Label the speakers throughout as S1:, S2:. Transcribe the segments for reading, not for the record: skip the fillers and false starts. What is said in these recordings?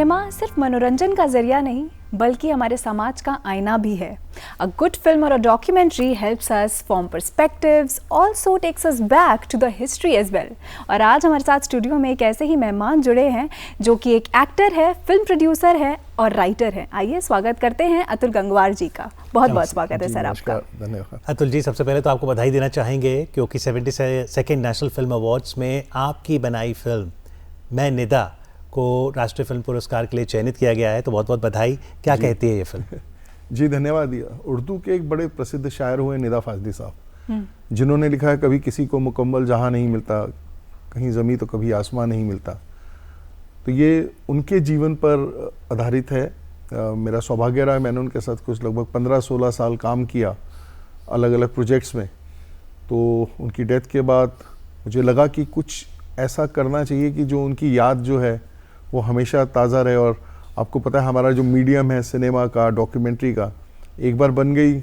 S1: Cinema सिर्फ मनोरंजन का जरिया नहीं बल्कि हमारे समाज का आईना भी है। अ गुड फिल्म और a documentary helps us form perspectives, also takes us back to the history as well. और आज हमारे साथ स्टूडियो में एक ऐसे ही मेहमान जुड़े हैं जो कि एक एक्टर है, फिल्म प्रोड्यूसर है और राइटर है। आइए स्वागत करते हैं अतुल गंगवार जी का। बहुत बहुत स्वागत है सर आपका।
S2: धन्यवाद। अतुल जी, सबसे पहले तो आपको बधाई देना चाहेंगे क्योंकि 72nd नेशनल फिल्म अवार्ड्स में आपकी बनाई फिल्म मैं निदा को राष्ट्रीय फिल्म पुरस्कार के लिए चयनित किया गया है, तो बहुत बहुत बधाई। क्या कहती है ये फिल्म?
S3: जी धन्यवाद। उर्दू के एक बड़े प्रसिद्ध शायर हुए निदा फाजली साहब, जिन्होंने लिखा है कभी किसी को मुकम्मल जहां नहीं मिलता, कहीं ज़मीं तो कभी आसमान नहीं मिलता। तो ये उनके जीवन पर आधारित है। मेरा सौभाग्य रहा, मैंने उनके साथ कुछ लगभग 15-16 साल काम किया अलग अलग प्रोजेक्ट्स में। तो उनकी डेथ के बाद मुझे लगा कि कुछ ऐसा करना चाहिए कि जो उनकी याद जो है वो हमेशा ताज़ा रहे। और आपको पता है हमारा जो मीडियम है सिनेमा का, डॉक्यूमेंट्री का, एक बार बन गई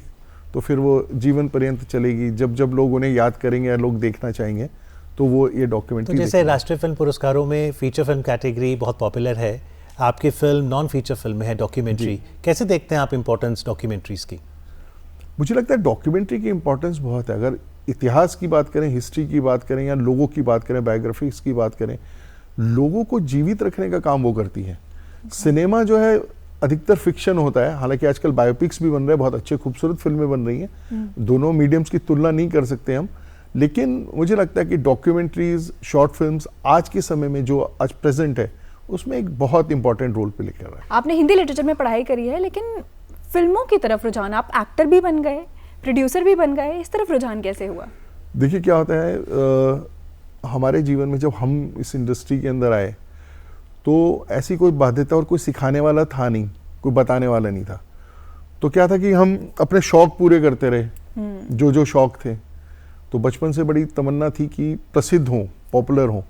S3: तो फिर वो जीवन पर्यंत चलेगी। जब जब लोग उन्हें याद करेंगे या लोग देखना चाहेंगे तो वो ये डॉक्यूमेंट्री।
S2: तो जैसे राष्ट्रीय फिल्म पुरस्कारों में फीचर फिल्म कैटेगरी बहुत पॉपुलर है, आपकी फिल्म नॉन फीचर फिल्म है, डॉक्यूमेंट्री। कैसे देखते हैं आप इम्पोर्टेंस डॉक्यूमेंट्रीज की?
S3: मुझे लगता है डॉक्यूमेंट्री की इम्पोर्टेंस बहुत है। अगर इतिहास की बात करें, हिस्ट्री की बात करें या लोगों की बात करें, बायोग्राफिक्स की बात करें, लोगों को जीवित रखने का काम वो करती है। सिनेमा जो है अधिकतर फिक्शन होता है, हालांकि आजकल बायोपिक्स भी बन रहे हैं, बहुत अच्छे खूबसूरत फिल्में बन रही हैं। दोनों मीडियम्स की तुलना नहीं कर सकते हम, लेकिन मुझे लगता है कि डॉक्यूमेंट्रीज, शॉर्ट फिल्म्स आज के समय में जो आज प्रेजेंट है उसमें एक बहुत इंपॉर्टेंट रोल प्ले कर रहा है।
S1: आपने हिंदी लिटरेचर में पढ़ाई करी है, लेकिन फिल्मों की तरफ रुझान, आप एक्टर भी बन गए, प्रोड्यूसर भी बन गए, इस तरफ रुझान कैसे हुआ?
S3: देखिए क्या होता है, हमारे जीवन में जब हम इस इंडस्ट्री के अंदर आए तो ऐसी कोई बाध्यता और कोई सिखाने वाला था नहीं, कोई बताने वाला नहीं था। तो क्या था कि हम अपने शौक पूरे करते रहे, जो जो शौक थे। तो बचपन से बड़ी तमन्ना थी कि प्रसिद्ध हों, पॉपुलर हों।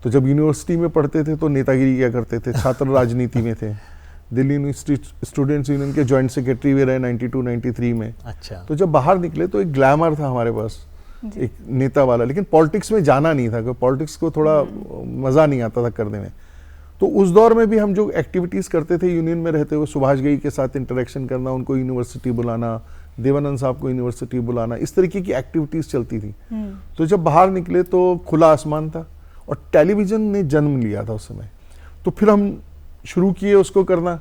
S3: तो जब यूनिवर्सिटी में पढ़ते थे तो नेतागिरी किया करते थे, छात्र राजनीति में थे। दिल्ली यूनिवर्सिटी स्टूडेंट्स यूनियन के जॉइंट सेक्रेटरी भी रहे 92-93 में।
S2: अच्छा।
S3: तो जब बाहर निकले तो एक ग्लैमर था हमारे पास, एक नेता वाला, लेकिन पॉलिटिक्स में जाना नहीं था, क्योंकि पॉलिटिक्स को थोड़ा मज़ा नहीं आता था करने में। तो उस दौर में भी हम जो एक्टिविटीज़ करते थे यूनियन में रहते हुए, सुभाष घई के साथ इंटरेक्शन करना, उनको यूनिवर्सिटी बुलाना, देवानंद साहब को यूनिवर्सिटी बुलाना, इस तरीके की एक्टिविटीज़ चलती थी। तो जब बाहर निकले तो खुला आसमान था और टेलीविज़न ने जन्म लिया था उस समय। तो फिर हम शुरू किए उसको करना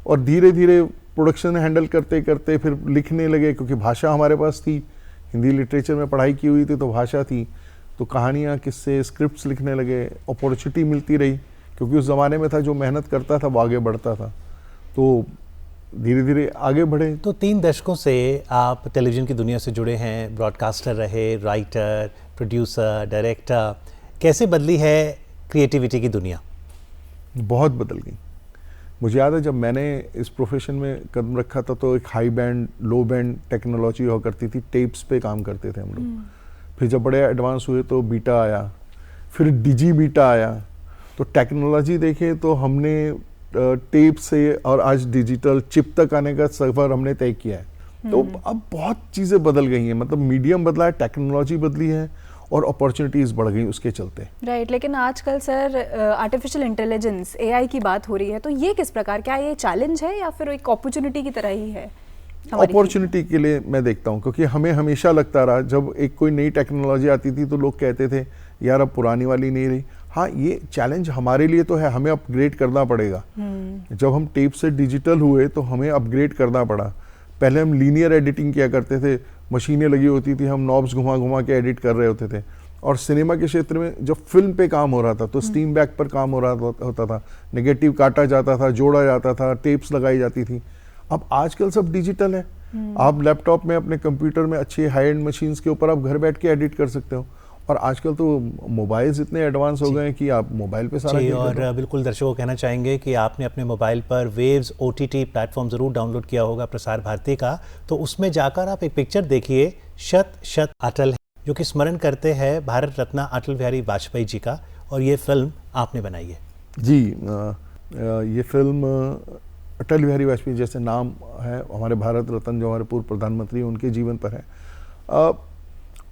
S3: और धीरे धीरे प्रोडक्शन हैंडल करते करते फिर लिखने लगे, क्योंकि भाषा हमारे पास थी, हिंदी लिटरेचर में पढ़ाई की हुई थी तो भाषा थी। तो कहानियाँ, किस्से, स्क्रिप्ट्स लिखने लगे। अपॉर्चुनिटी मिलती रही, क्योंकि उस ज़माने में था जो मेहनत करता था वो आगे बढ़ता था। तो धीरे धीरे आगे बढ़े।
S2: तो 3 दशकों से आप टेलीविज़न की दुनिया से जुड़े हैं, ब्रॉडकास्टर रहे, राइटर, प्रोड्यूसर, डायरेक्टर। कैसे बदली है क्रिएटिविटी की दुनिया?
S3: बहुत बदल गई। मुझे याद है जब मैंने इस प्रोफेशन में कदम रखा था तो एक हाई बैंड, लो बैंड टेक्नोलॉजी हुआ करती थी, टेप्स पे काम करते थे हम लोग। फिर जब बड़े एडवांस हुए तो बीटा आया, फिर डिजी बीटा आया। तो टेक्नोलॉजी देखें तो हमने टेप से और आज डिजिटल चिप तक आने का सफ़र हमने तय किया है। तो अब बहुत चीज़ें बदल गई हैं, मतलब मीडियम बदला है, टेक्नोलॉजी बदली है और अपॉर्चुनिटीज़ बढ़ गई उसके चलते।
S1: राइट। लेकिन आजकल सर आर्टिफिशियल इंटेलिजेंस, एआई की बात हो रही है, तो ये किस प्रकार, क्या ये चैलेंज है या फिर एक अपॉर्चुनिटी की तरह ही है?
S3: अपॉर्चुनिटी के लिए मैं देखता हूँ, क्योंकि हमें हमेशा लगता रहा जब एक कोई नई टेक्नोलॉजी आती थी तो लोग कहते थे यार अब पुरानी वाली नहीं रही। हाँ, ये चैलेंज हमारे लिए तो है, हमें अपग्रेड करना पड़ेगा। जब हम टेप से डिजिटल हुए तो हमें अपग्रेड करना पड़ा। पहले हम लीनियर एडिटिंग किया करते थे, मशीनें लगी होती थी, हम नॉब्स घुमा घुमा के एडिट कर रहे होते थे। और सिनेमा के क्षेत्र में जब फिल्म पे काम हो रहा था तो स्टीम बैक पर काम हो रहा होता था, नेगेटिव काटा जाता था, जोड़ा जाता था, टेप्स लगाई जाती थी। अब आजकल सब डिजिटल है। आप लैपटॉप में, अपने कंप्यूटर में, अच्छे हाई एंड मशीन्स के ऊपर आप घर बैठ के एडिट कर सकते हो। और आजकल तो मोबाइल्स इतने एडवांस हो गए हैं कि आप मोबाइल पे सारा
S2: जी। और बिल्कुल दर्शकों को कहना चाहेंगे कि आपने अपने मोबाइल पर वेव्स OTT प्लेटफॉर्म ज़रूर डाउनलोड किया होगा प्रसार भारती का। तो उसमें जाकर आप एक पिक्चर देखिए, शत शत अटल, जो कि स्मरण करते हैं भारत रत्न अटल बिहारी वाजपेयी जी का, और ये फिल्म आपने बनाई है।
S3: जी, ये फिल्म अटल बिहारी वाजपेयी जैसे नाम है, हमारे भारत रत्न जो हमारे पूर्व प्रधानमंत्री, उनके जीवन पर है।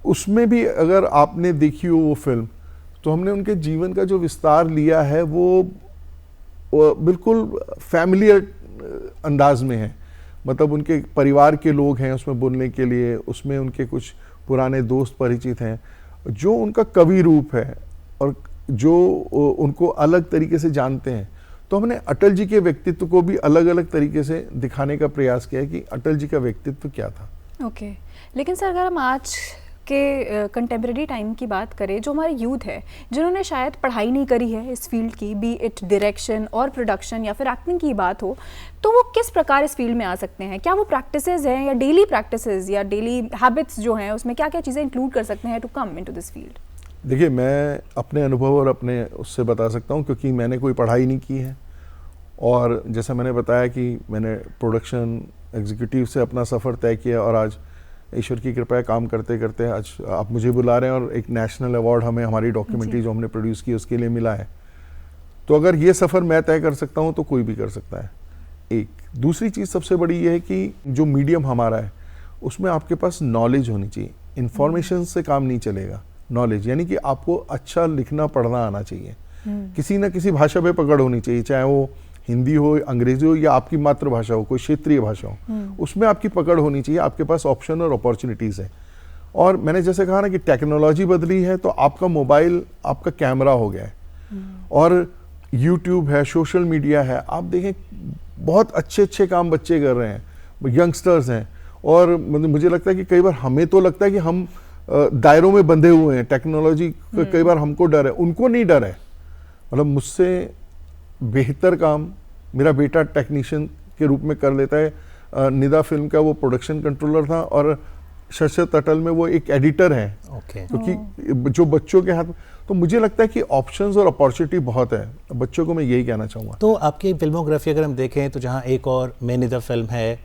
S3: उसमें भी अगर आपने देखी हो वो फिल्म, तो हमने उनके जीवन का जो विस्तार लिया है वो बिल्कुल फैमिलियर अंदाज में है, मतलब उनके परिवार के लोग हैं उसमें बोलने के लिए, उसमें उनके कुछ पुराने दोस्त परिचित हैं जो उनका कवि रूप है और जो उनको अलग तरीके से जानते हैं। तो हमने अटल जी के व्यक्तित्व को भी अलग अलग तरीके से दिखाने का प्रयास किया है कि अटल जी का व्यक्तित्व क्या था।
S1: ओके, लेकिन सर अगर हम आज के कंटेम्प्रेरी टाइम की बात करें, जो हमारे यूथ है जिन्होंने शायद पढ़ाई नहीं करी है इस फील्ड की, बी इट डायरेक्शन और प्रोडक्शन या फिर एक्टिंग की बात हो, तो वो किस प्रकार इस फील्ड में आ सकते हैं? क्या वो प्रैक्टिसेस हैं या डेली प्रैक्टिसेस या डेली हैबिट्स जो हैं उसमें क्या क्या चीज़ें इंक्लूड कर सकते हैं to come into this field?
S3: देखिए, मैं अपने अनुभव और अपने उससे बता सकता हूँ क्योंकि मैंने कोई पढ़ाई नहीं की है, और जैसा मैंने बताया कि मैंने प्रोडक्शन एग्जीक्यूटिव से अपना सफ़र तय किया और आज ईश्वर की कृपा है काम करते करते आज आप मुझे बुला रहे हैं और एक नेशनल अवार्ड हमें हमारी डॉक्यूमेंट्री जो हमने प्रोड्यूस की उसके लिए मिला है। तो अगर ये सफ़र मैं तय कर सकता हूँ तो कोई भी कर सकता है। एक दूसरी चीज़ सबसे बड़ी ये है कि जो मीडियम हमारा है उसमें आपके पास नॉलेज होनी चाहिए। इन्फॉर्मेशन से काम नहीं चलेगा, नॉलेज यानी कि आपको अच्छा लिखना पढ़ना आना चाहिए, किसी न किसी भाषा पे पकड़ होनी चाहिए, चाहे वो हिंदी हो, अंग्रेजी हो या आपकी मातृभाषा हो, कोई क्षेत्रीय भाषा हो, उसमें आपकी पकड़ होनी चाहिए। आपके पास ऑप्शन और अपॉर्चुनिटीज़ है। और मैंने जैसे कहा ना कि टेक्नोलॉजी बदली है तो आपका मोबाइल आपका कैमरा हो गया है और यूट्यूब है, सोशल मीडिया है। आप देखें बहुत अच्छे अच्छे काम बच्चे कर रहे हैं, यंगस्टर्स हैं, और मुझे लगता है कि कई बार हमें तो लगता है कि हम दायरों में बंधे हुए हैं, टेक्नोलॉजी कई बार हमको डर है, उनको नहीं डर है। मतलब मुझसे बेहतर काम मेरा बेटा टेक्नीशियन के रूप में कर लेता है। निदा फिल्म का वो प्रोडक्शन कंट्रोलर था और शशत अटल में वो एक एडिटर है। क्योंकि जो बच्चों के हाथ, तो मुझे लगता है कि ऑप्शंस और अपॉर्चुनिटी बहुत है। बच्चों को मैं यही कहना चाहूँगा।
S2: तो आपकी फिल्मोग्राफी अगर हम देखें तो जहाँ एक और मैं निदा फिल्म है,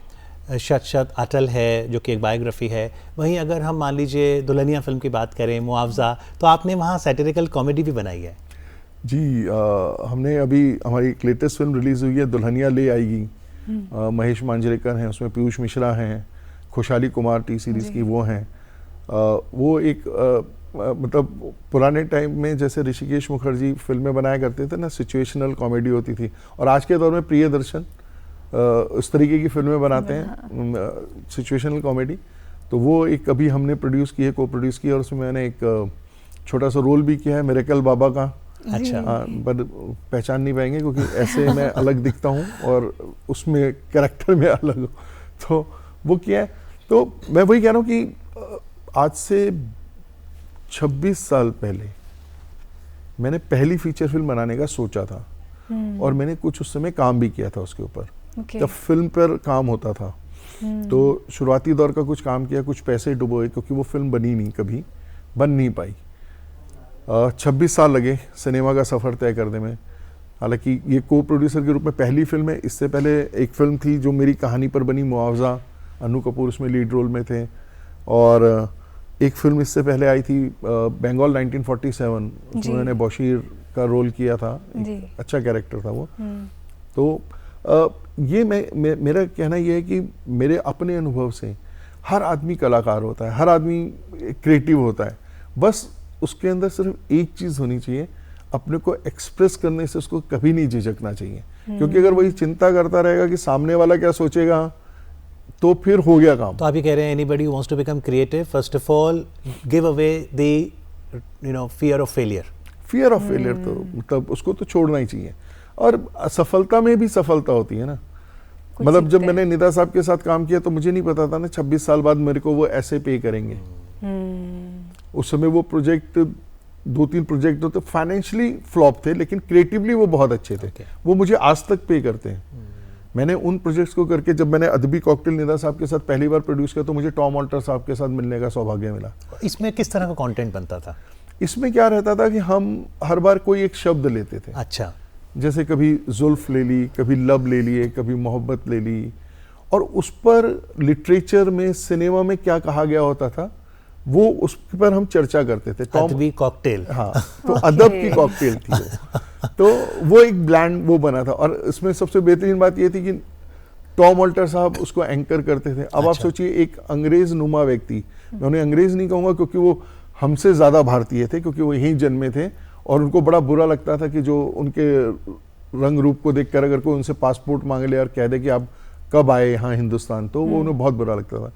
S2: शशत अटल है जो कि एक बायोग्राफी है, वहीं अगर हम मान लीजिए दुल्हनिया फिल्म की बात करें, मुआवजा, तो आपने वहाँ सैटिरिकल कॉमेडी भी बनाई है।
S3: जी, हमने अभी हमारी एक लेटेस्ट फिल्म रिलीज़ हुई है, दुल्हनिया ले आएगी। महेश मांजरेकर हैं उसमें, पीयूष मिश्रा हैं, खुशहाली कुमार टी सीरीज़ की वो हैं। वो एक मतलब पुराने टाइम में जैसे ऋषिकेश मुखर्जी फिल्में बनाया करते थे ना, सिचुएशनल कॉमेडी होती थी, और आज के दौर में प्रियदर्शन उस तरीके की फिल्में बनाते हैं, सिचुएशनल कॉमेडी। तो वो एक अभी हमने प्रोड्यूस की है, को प्रोड्यूस की है, और उसमें मैंने एक छोटा सा रोल भी किया है मिरेकल बाबा का।
S2: अच्छा,
S3: पर पहचान नहीं पाएंगे क्योंकि ऐसे मैं अलग दिखता हूँ और उसमें कैरेक्टर में अलग हूँ, तो वो किया है। तो मैं वही कह रहा हूँ कि आज से 26 साल पहले मैंने पहली फीचर फिल्म बनाने का सोचा था, और मैंने कुछ उस समय काम भी किया था उसके ऊपर। जब फिल्म पर काम होता था तो शुरुआती दौर का कुछ काम किया, कुछ पैसे डुबोए क्योंकि वो फिल्म बनी नहीं, कभी बन नहीं पाई। 26 साल लगे सिनेमा का सफ़र तय करने में। हालांकि ये को प्रोड्यूसर के रूप में पहली फिल्म है। इससे पहले एक फिल्म थी जो मेरी कहानी पर बनी, मुआवजा, अनु कपूर उसमें लीड रोल में थे, और एक फिल्म इससे पहले आई थी बंगाल 1947, उसमें मैंने बशीर का रोल किया था, अच्छा कैरेक्टर था वो। तो ये मेरा कहना ये है कि मेरे अपने अनुभव से हर आदमी कलाकार होता है, हर आदमी क्रिएटिव होता है, बस उसके अंदर सिर्फ एक चीज़ होनी चाहिए, अपने को एक्सप्रेस करने से उसको कभी नहीं झिझकना चाहिए। क्योंकि अगर वही चिंता करता रहेगा कि सामने वाला क्या सोचेगा, तो फिर हो गया काम।
S2: तो आप ये कह रहे हैं anybody who wants to become creative, first of all give away the fear of failure.
S3: Fear of failure तो मतलब उसको तो छोड़ना ही चाहिए। और असफलता में भी सफलता होती है ना। मतलब जब मैंने निदा साहब के साथ काम किया तो मुझे नहीं पता था ना 26 साल बाद मेरे को वो ऐसे पे करेंगे। उस समय वो प्रोजेक्ट 2-3 प्रोजेक्ट तो फाइनेंशियली फ्लॉप थे, लेकिन क्रिएटिवली वो बहुत अच्छे थे। वो मुझे आज तक पे करते हैं। मैंने उन प्रोजेक्ट्स को करके, जब मैंने अदबी कॉकटेल निदा साहब के साथ पहली बार प्रोड्यूस किया तो मुझे टॉम ऑल्टर साहब के साथ मिलने का सौभाग्य मिला।
S2: इसमें किस तरह का कंटेंट बनता था?
S3: इसमें क्या रहता था कि हम हर बार कोई एक शब्द लेते थे।
S2: अच्छा,
S3: जैसे कभी जुल्फ ले ली, कभी लब ले लिए, कभी मोहब्बत ले ली, और उस पर लिटरेचर में, सिनेमा में क्या कहा गया होता था वो उस पर हम चर्चा करते थे।
S2: अदबी कॉकटेल,
S3: हाँ, तो अदब की कॉकटेल थी वो। तो वो एक ब्लैंड वो बना था, और इसमें सबसे बेहतरीन बात ये थी कि टॉम ऑल्टर साहब उसको एंकर करते थे। अब आप सोचिए, एक अंग्रेज नुमा व्यक्ति, मैं उन्हें अंग्रेज नहीं कहूँगा क्योंकि वो हमसे ज़्यादा भारतीय थे, क्योंकि वो यहीं जन्मे थे, और उनको बड़ा बुरा लगता था कि जो उनके रंग रूप को देखकर अगर कोई उनसे पासपोर्ट मांग ले और कह दे कि आप कब आए यहाँ हिंदुस्तान, तो वो उन्हें बहुत बुरा लगता था।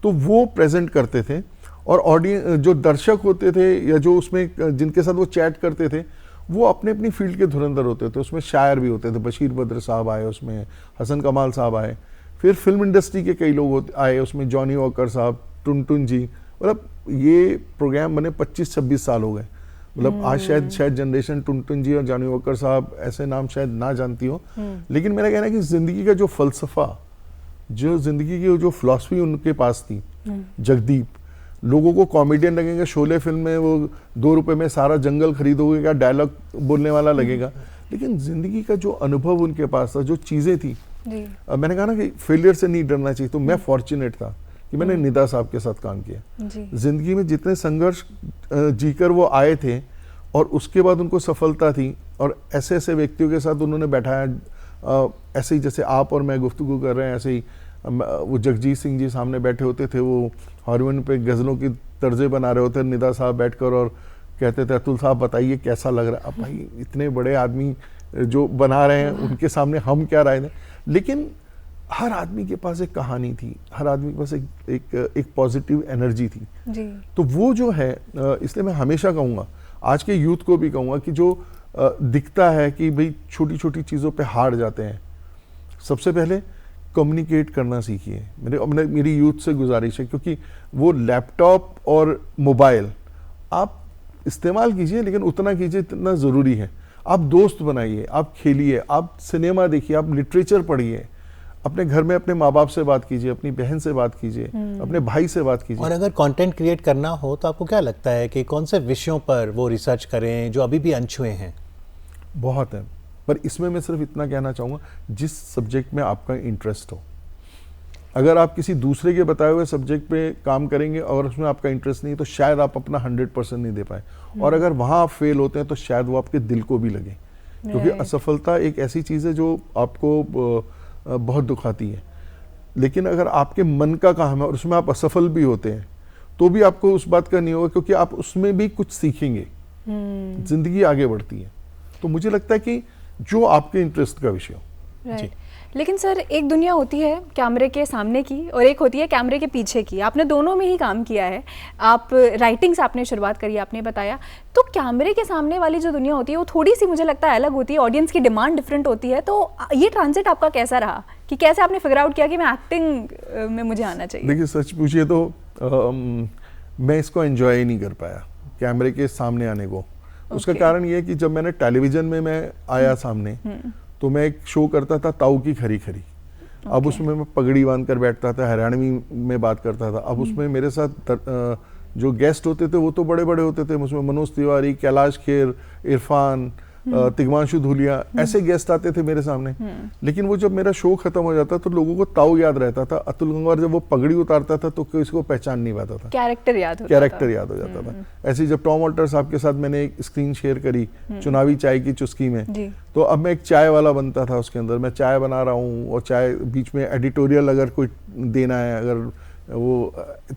S3: तो वो प्रेजेंट करते थे, और ऑडियंस जो दर्शक होते थे या जो उसमें जिनके साथ वो चैट करते थे, वो अपने अपनी फील्ड के धुरंधर होते थे। उसमें शायर भी होते थे, बशीर बद्र साहब आए, उसमें हसन कमाल साहब आए, फिर फिल्म इंडस्ट्री के कई लोग आए उसमें, जॉनी वॉकर साहब, टुनटुन जी। मतलब ये प्रोग्राम बने 25-26 साल हो गए। मतलब आज शायद जनरेशन टुनटुन जी और जॉनी वॉकर साहब ऐसे नाम शायद ना जानती हो, लेकिन मेरा कहना है कि जिंदगी का जो फलसफा, जो जिंदगी की जो फिलॉसफी उनके पास थी, जगदीप, लोगों को कॉमेडियन लगेगा, शोले फिल्म में वो 2 रुपए में सारा जंगल खरीदोगे क्या डायलॉग बोलने वाला लगेगा, लेकिन जिंदगी का जो अनुभव उनके पास था, जो चीजें थी, मैंने कहा ना कि फेलियर से नहीं डरना चाहिए। तो मैं फॉर्चुनेट था कि मैंने निदा साहब के साथ काम किया। जिंदगी में जितने संघर्ष जीकर वो आए थे और उसके बाद उनको सफलता थी, और ऐसे ऐसे व्यक्तियों के साथ उन्होंने बैठाया, ऐसे ही जैसे आप और मैं गुफ्तगू कर रहे हैं, ऐसे ही वो जगजीत सिंह जी सामने बैठे होते थे, वो हारमोनियम पे गज़लों की तर्जें बना रहे होते, निदा साहब बैठकर और कहते थे अतुल साहब बताइए कैसा लग रहा है। अब भाई इतने बड़े आदमी जो बना रहे हैं, उनके सामने हम क्या राय दें। लेकिन हर आदमी के पास एक कहानी थी, हर आदमी के पास एक पॉजिटिव एनर्जी थी जी। तो वो जो है, इसलिए मैं हमेशा कहूँगा, आज के यूथ को भी कहूँगा कि जो दिखता है कि भाई छोटी छोटी चीज़ों पे हार जाते हैं, सबसे पहले कम्युनिकेट करना सीखिए। मेरी यूथ से गुजारिश है, क्योंकि वो लैपटॉप और मोबाइल आप इस्तेमाल कीजिए, लेकिन उतना कीजिए जितना ज़रूरी है। आप दोस्त बनाइए, आप खेलिए, आप सिनेमा देखिए, आप लिटरेचर पढ़िए, अपने घर में अपने माँ बाप से बात कीजिए, अपनी बहन से बात कीजिए, अपने भाई से बात कीजिए।
S2: और अगर कंटेंट क्रिएट करना हो तो आपको क्या लगता है कि कौन से विषयों पर वो रिसर्च करें जो अभी भी अनछुए हैं?
S3: बहुत है, पर इसमें मैं सिर्फ इतना कहना चाहूँगा, जिस सब्जेक्ट में आपका इंटरेस्ट हो। अगर आप किसी दूसरे के बताए हुए सब्जेक्ट पे काम करेंगे और उसमें आपका इंटरेस्ट नहीं है, तो शायद आप अपना 100% नहीं दे पाए, और अगर वहाँ आप फेल होते हैं तो शायद वो आपके दिल को भी लगे, क्योंकि असफलता एक ऐसी चीज़ है जो आपको बहुत दुखाती है। लेकिन अगर आपके मन का काम है और उसमें आप असफल भी होते हैं, तो भी आपको उस बात का नहीं होगा, क्योंकि आप उसमें भी कुछ सीखेंगे। जिंदगी आगे बढ़ती है। तो मुझे लगता है कि जो आपके इंटरेस्ट का विषय हो।
S1: जी। लेकिन सर, एक दुनिया होती है कैमरे के सामने की और एक होती है कैमरे के पीछे की। आपने दोनों में ही काम किया है। आप राइटिंग से आपने शुरुआत करी, आपने बताया। तो कैमरे के सामने वाली जो दुनिया होती है वो थोड़ी सी मुझे लगता है अलग होती है, ऑडियंस की डिमांड डिफरेंट होती है। तो ये ट्रांजिट आपका कैसा रहा कि कैसे आपने फिगर आउट किया कि मैं एक्टिंग में मुझे आना चाहिए?
S3: देखिए, सच पूछिए तो मैं इसको एंजॉय ही नहीं कर पाया, कैमरे के सामने आने को। उसका कारण ये है कि जब मैंने टेलीविजन में मैं आया सामने, तो मैं एक शो करता था ताऊ की खरी खरी। अब उसमें मैं पगड़ी बांध कर बैठता था, हरियाणवी में बात करता था। अब उसमें मेरे साथ जो गेस्ट होते थे वो तो बड़े बड़े होते थे, उसमें मनोज तिवारी, कैलाश खेर, इरफान, तिग्मांशु धूलिया, ऐसे गेस्ट आते थे मेरे सामने। लेकिन वो जब मेरा शो खत्म हो जाता तो लोगों को ताऊ याद रहता था। अतुल गंगवार जब वो पगड़ी उतारता था तो किसी को पहचान नहीं पाता था, कैरेक्टर याद हो जाता था। ऐसे जब टॉम वॉल्टर साहब के साथ मैंने एक स्क्रीन शेयर करी चुनावी चाय की चुस्की में, तो अब मैं एक चाय वाला बनता था। उसके अंदर मैं चाय बना रहा हूँ और चाय बीच में एडिटोरियल अगर कोई देना है, अगर वो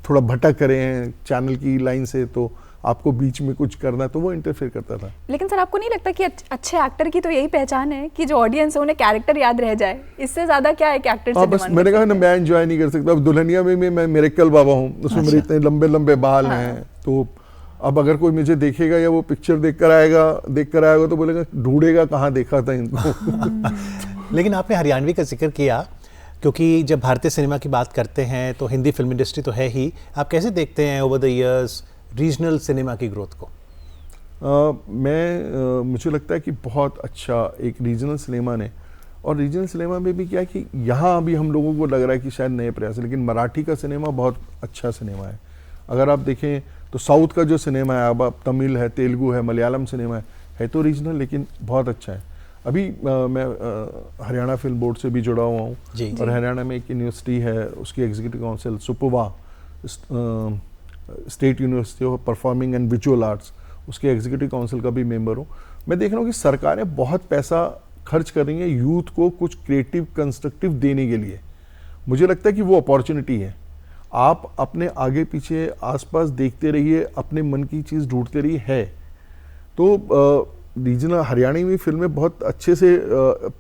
S3: थोड़ा भटक रहे हैं चैनल की लाइन से, तो आपको बीच में कुछ करना है, तो वो इंटरफेयर करता था।
S1: लेकिन सर, आपको नहीं लगता कि अच्छे एक्टर की तो यही पहचान है कि जो ऑडियंस है उन्हें कैरेक्टर याद रह जाए? इससे ज्यादा क्या है कि एक्टर से
S3: बस मैंने कहा ना, मैं एंजॉय नहीं कर सकता। अब दुल्हनिया में मैं मिरेकल बाबा हूँ, उसमें मेरे इतने लंबे लंबे बाल हैं, तो अब अगर कोई मुझे देखेगा या वो पिक्चर देख कर आएगा तो बोलेगा ढूंढेगा कहाँ देखा था इनको।
S2: लेकिन आपने हरियाणवी का जिक्र किया, क्योंकि जब भारतीय सिनेमा की बात करते हैं तो हिंदी फिल्म इंडस्ट्री तो है ही। आप कैसे देखते हैं over the years regional cinema की ग्रोथ को?
S3: मुझे लगता है कि बहुत अच्छा एक रीजनल सिनेमा ने, और रीजनल सिनेमा में भी क्या है कि यहाँ अभी हम लोगों को लग रहा है कि शायद नए प्रयास है, लेकिन मराठी का सिनेमा बहुत अच्छा सिनेमा है। अगर आप देखें तो साउथ का जो सिनेमा है, अब तमिल है, तेलुगु है, मलयालम सिनेमा है तो रीजनल, लेकिन बहुत अच्छा है। अभी मैं हरियाणा फिल्म बोर्ड से भी जुड़ा हुआ हूँ, और हरियाणा में एक यूनिवर्सिटी है, उसकी एग्जीक्यूटिव काउंसिल सुपवा, state university of performing and visual arts, उसके एग्जीक्यूटिव काउंसिल का भी मेंबर हूँ। मैं देख रहा हूँ कि सरकारें बहुत पैसा खर्च कर रही हैं यूथ को कुछ क्रिएटिव कंस्ट्रक्टिव देने के लिए। मुझे लगता है कि वो अपॉर्चुनिटी है। आप अपने आगे पीछे आसपास देखते रहिए, अपने मन की चीज़ ढूंढते रहिए है। तो रीजनल हरियाणवी फिल्में बहुत अच्छे से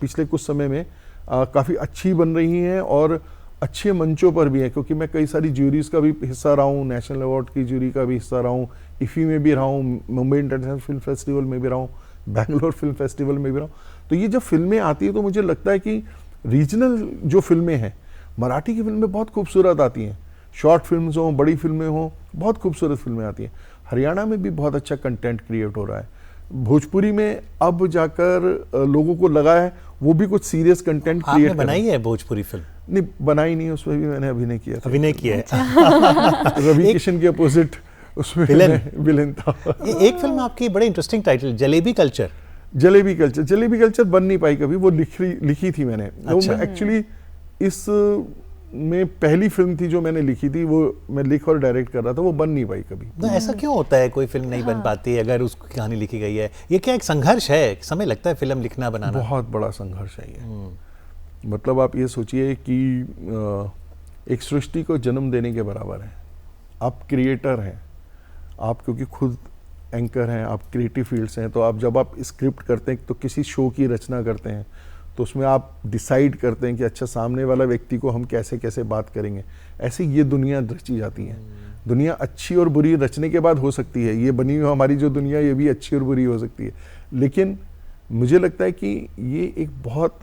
S3: पिछले कुछ समय में काफ़ी अच्छी बन रही हैं और अच्छे मंचों पर भी हैं, क्योंकि मैं कई सारी ज्यूरीज का भी हिस्सा रहा हूँ, नेशनल अवार्ड की ज्यूरी का भी हिस्सा रहा हूँ, इफ़ी में भी रहा हूँ, मुंबई इंटरनेशनल फिल्म फेस्टिवल में भी रहा हूँ, बैंगलोर फिल्म फेस्टिवल में भी रहा हूँ। तो ये जब फिल्में आती है तो मुझे लगता है कि रीजनल जो फिल्में हैं, मराठी की फिल्में बहुत खूबसूरत आती हैं, शॉर्ट फिल्म्स हों, बड़ी फिल्में हों, बहुत खूबसूरत फिल्में आती हैं। हरियाणा में भी बहुत अच्छा कंटेंट क्रिएट हो रहा है। भोजपुरी में अब जाकर लोगों को लगा है वो भी कुछ सीरियस कंटेंट क्रिएट
S2: आपने बनाई है भोजपुरी फिल्म?
S3: नहीं, बनाई नहीं, उसमें भी मैंने अभिनय किया था।
S2: अभिनय किया है।
S3: रवि किशन के अपोजिट उसमें विलेन था।
S2: एक फिल्म आपकी बड़े interesting title, jalebi culture.
S3: Jalebi culture बन नहीं पाई कभी, वो लिखी थी मैंने।
S2: अच्छा।
S3: एक्चुअली इस में पहली फिल्म थी जो मैंने लिखी थी, वो मैं लिख और डायरेक्ट कर रहा था, वो बन नहीं पाई कभी।
S2: तो ऐसा क्यों होता है, कोई फिल्म नहीं बन पाती अगर उसकी कहानी लिखी गई है? ये क्या एक संघर्ष है, समय लगता है फिल्म लिखना बनाना?
S3: बहुत बड़ा संघर्ष है ये। मतलब आप ये सोचिए कि एक सृष्टि को जन्म देने के बराबर है। आप क्रिएटर हैं, आप क्योंकि खुद एंकर हैं, आप क्रिएटिव फील्ड से हैं, तो आप जब आप स्क्रिप्ट करते हैं तो किसी शो की रचना करते हैं तो उसमें आप डिसाइड करते हैं कि अच्छा सामने वाला व्यक्ति को हम कैसे कैसे बात करेंगे। ऐसे ये दुनिया रची जाती है। दुनिया अच्छी और बुरी रचने के बाद हो सकती है, ये बनी हुई हमारी जो दुनिया ये भी अच्छी और बुरी हो सकती है, लेकिन मुझे लगता है कि ये एक बहुत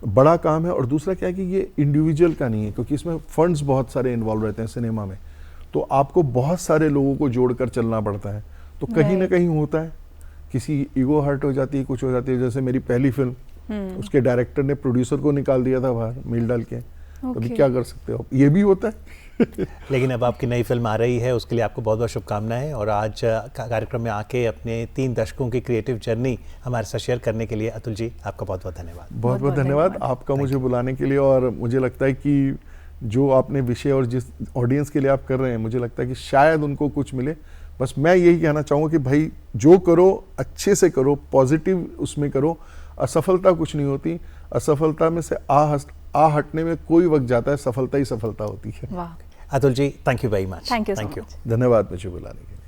S3: बड़ा काम है। और दूसरा क्या है कि ये इंडिविजुअल का नहीं है, क्योंकि इसमें फंड्स बहुत सारे इन्वॉल्व रहते हैं सिनेमा में, तो आपको बहुत सारे लोगों को जोड़कर चलना पड़ता है। तो कहीं ना कहीं होता है, किसी ईगो हर्ट हो जाती है, कुछ हो जाती है। जैसे मेरी पहली फिल्म, उसके डायरेक्टर ने प्रोड्यूसर को निकाल दिया था बाहर मेल डाल के। अभी क्या कर सकते हो, ये भी होता है।
S2: लेकिन अब आपकी नई फिल्म आ रही है, उसके लिए आपको बहुत बहुत शुभकामनाएं। और आज कार्यक्रम में आके अपने 3 दशकों की क्रिएटिव जर्नी हमारे साथ शेयर करने के लिए अतुल जी, आपका बहुत बहुत धन्यवाद।
S3: बहुत बहुत धन्यवाद आपका मुझे बुलाने के लिए। और मुझे लगता है कि जो आपने विषय और जिस ऑडियंस के लिए आप कर रहे हैं, मुझे लगता है कि शायद उनको कुछ मिले। बस मैं यही कहना चाहूँगा कि भाई जो करो अच्छे से करो, पॉजिटिव उसमें करो। असफलता कुछ नहीं होती, असफलता में से आ हटने में कोई वक्त जाता है, सफलता ही सफलता होती है।
S1: वाह।
S2: Atul ji, thank you very much.
S1: Thank you.
S3: धन्यवाद मुझे बुलाने के लिए।